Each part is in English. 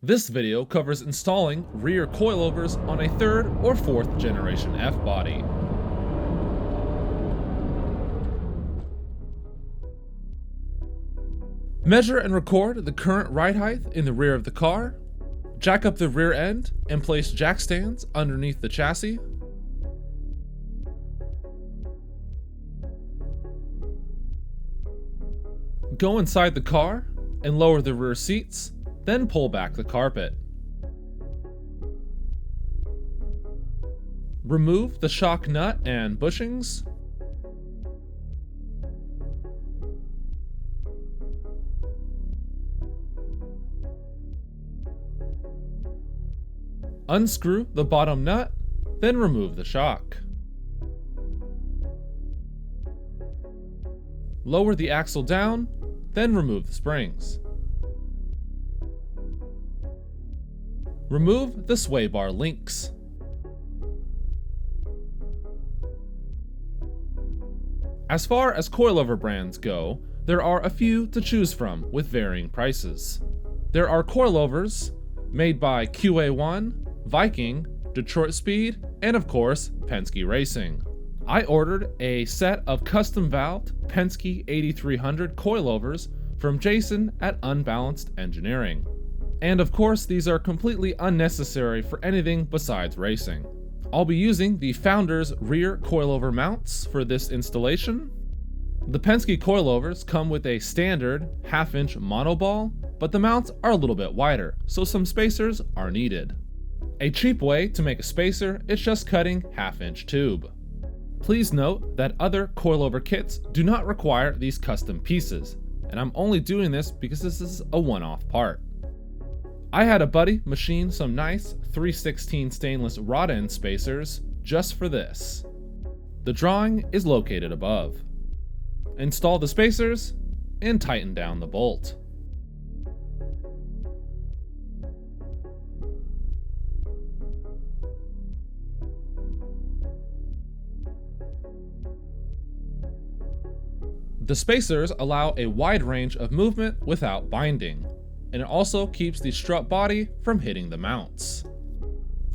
This video covers installing rear coilovers on a 3rd or 4th generation F-body. Measure and record the current ride height in the rear of the car. Jack up the rear end and place jack stands underneath the chassis. Go inside the car and lower the rear seats, then pull back the carpet. Remove the shock nut and bushings. Unscrew the bottom nut, then remove the shock. Lower the axle down, then remove the springs. Remove the sway bar links. As far as coilover brands go, there are a few to choose from with varying prices. There are coilovers made by QA1, Viking, Detroit Speed, and of course, Penske Racing. I ordered a set of custom valved Penske 8300 coilovers from Jason at Unbalanced Engineering. And of course, these are completely unnecessary for anything besides racing. I'll be using the Founder's rear coilover mounts for this installation. The Penske coilovers come with a standard 1/2-inch monoball, but the mounts are a little bit wider, so some spacers are needed. A cheap way to make a spacer is just cutting 1/2-inch tube. Please note that other coilover kits do not require these custom pieces, and I'm only doing this because this is a one-off part. I had a buddy machine some nice 3/16 stainless rod end spacers just for this. The drawing is located above. Install the spacers and tighten down the bolt. The spacers allow a wide range of movement without binding, and it also keeps the strut body from hitting the mounts.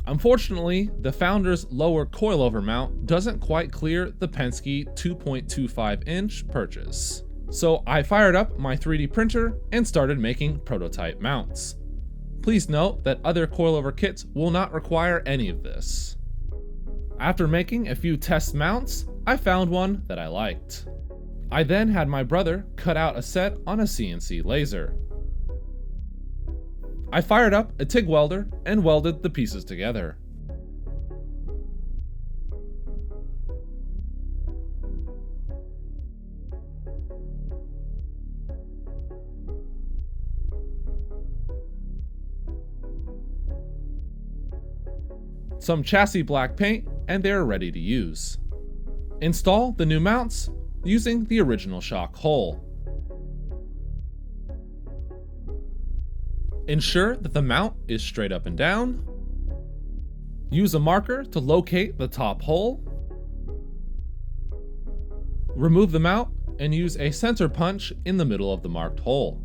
Unfortunately, the Founder's lower coilover mount doesn't quite clear the Penske 2.25-inch purchase. So I fired up my 3D printer and started making prototype mounts. Please note that other coilover kits will not require any of this. After making a few test mounts, I found one that I liked. I then had my brother cut out a set on a CNC laser. I fired up a TIG welder and welded the pieces together. Some chassis black paint and they are ready to use. Install the new mounts using the original shock hole. Ensure that the mount is straight up and down. Use a marker to locate the top hole. Remove the mount and use a center punch in the middle of the marked hole.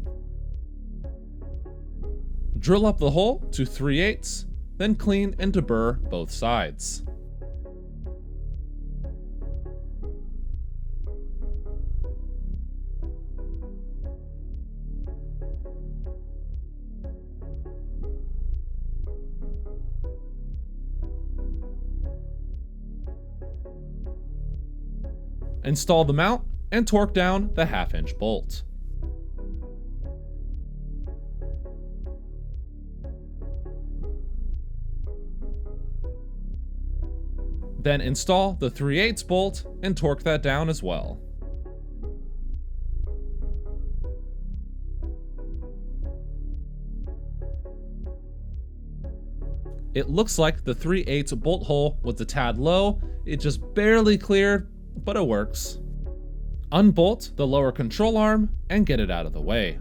Drill up the hole to 3/8, then clean and deburr both sides. Install the mount and torque down the 1/2-inch bolt. Then install the 3/8 bolt and torque that down as well. It looks like the 3/8 bolt hole was a tad low, it just barely cleared, but it works. Unbolt the lower control arm and get it out of the way.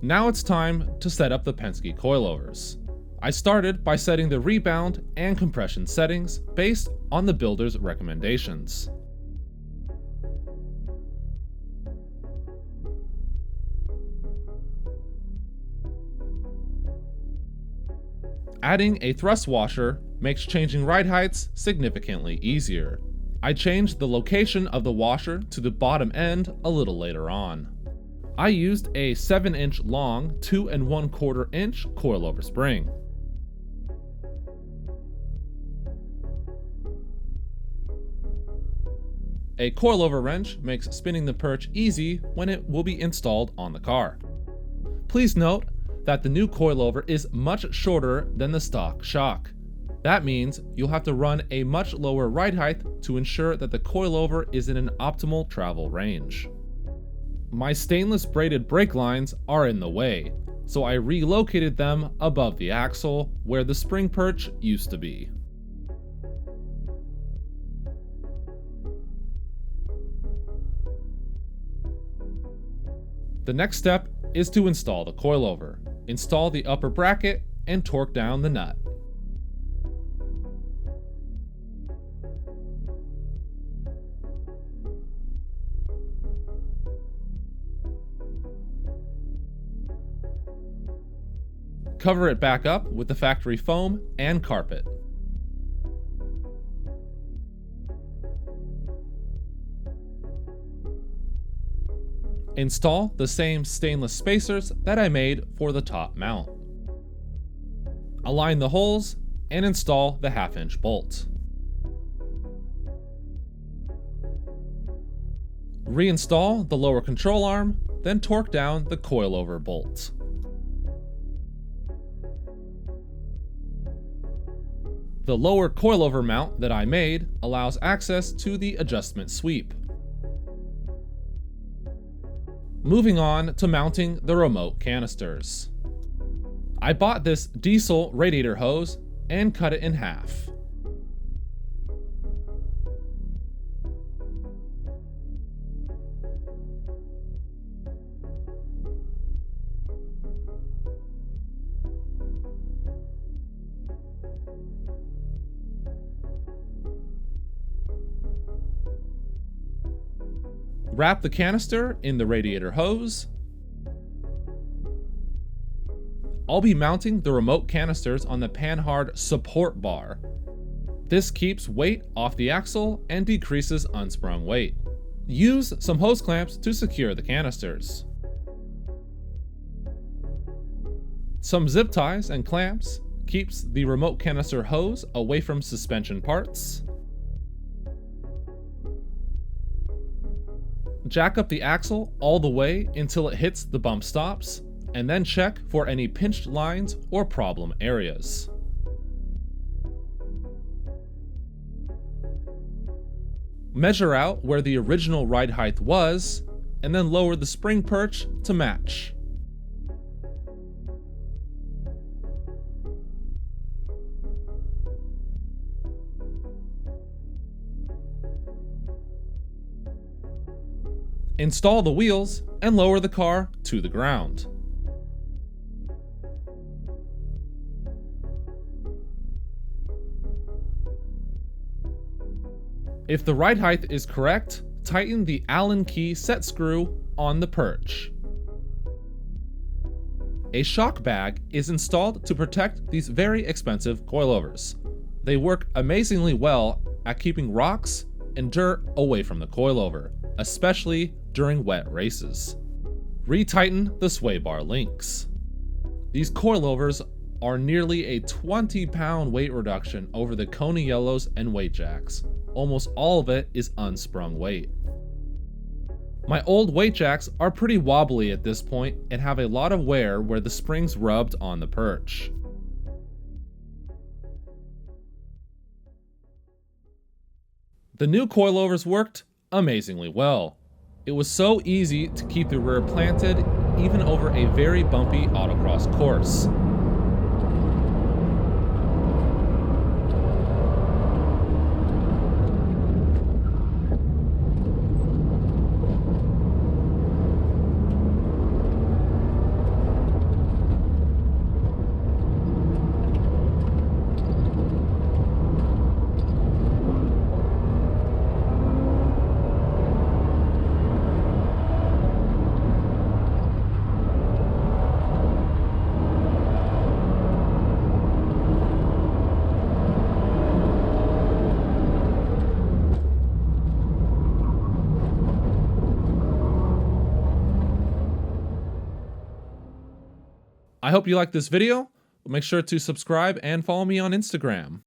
Now it's time to set up the Penske coilovers. I started by setting the rebound and compression settings based on the builder's recommendations. Adding a thrust washer makes changing ride heights significantly easier. I changed the location of the washer to the bottom end a little later on. I used a 7-inch long 2 1/4 inch coilover spring. A coilover wrench makes spinning the perch easy when it will be installed on the car. Please note that the new coilover is much shorter than the stock shock. That means you'll have to run a much lower ride height to ensure that the coilover is in an optimal travel range. My stainless braided brake lines are in the way, so I relocated them above the axle where the spring perch used to be. The next step is to install the coilover. Install the upper bracket and torque down the nut. Cover it back up with the factory foam and carpet. Install the same stainless spacers that I made for the top mount. Align the holes and install the 1/2-inch bolt. Reinstall the lower control arm, then torque down the coilover bolt. The lower coilover mount that I made allows access to the adjustment sweep. Moving on to mounting the remote canisters. I bought this diesel radiator hose and cut it in half. Wrap the canister in the radiator hose. I'll be mounting the remote canisters on the Panhard support bar. This keeps weight off the axle and decreases unsprung weight. Use some hose clamps to secure the canisters. Some zip ties and clamps keeps the remote canister hose away from suspension parts. Jack up the axle all the way until it hits the bump stops, and then check for any pinched lines or problem areas. Measure out where the original ride height was, and then lower the spring perch to match. Install the wheels and lower the car to the ground. If the ride height is correct, tighten the Allen key set screw on the perch. A shock bag is installed to protect these very expensive coilovers. They work amazingly well at keeping rocks and dirt away from the coilover, especially during wet races. Retighten the sway bar links. These coilovers are nearly a 20-pound weight reduction over the Kona yellows and weight jacks. Almost all of it is unsprung weight. My old weight jacks are pretty wobbly at this point and have a lot of wear where the springs rubbed on the perch. The new coilovers worked amazingly well. It was so easy to keep the rear planted even over a very bumpy autocross course. I hope you liked this video. Make sure to subscribe and follow me on Instagram.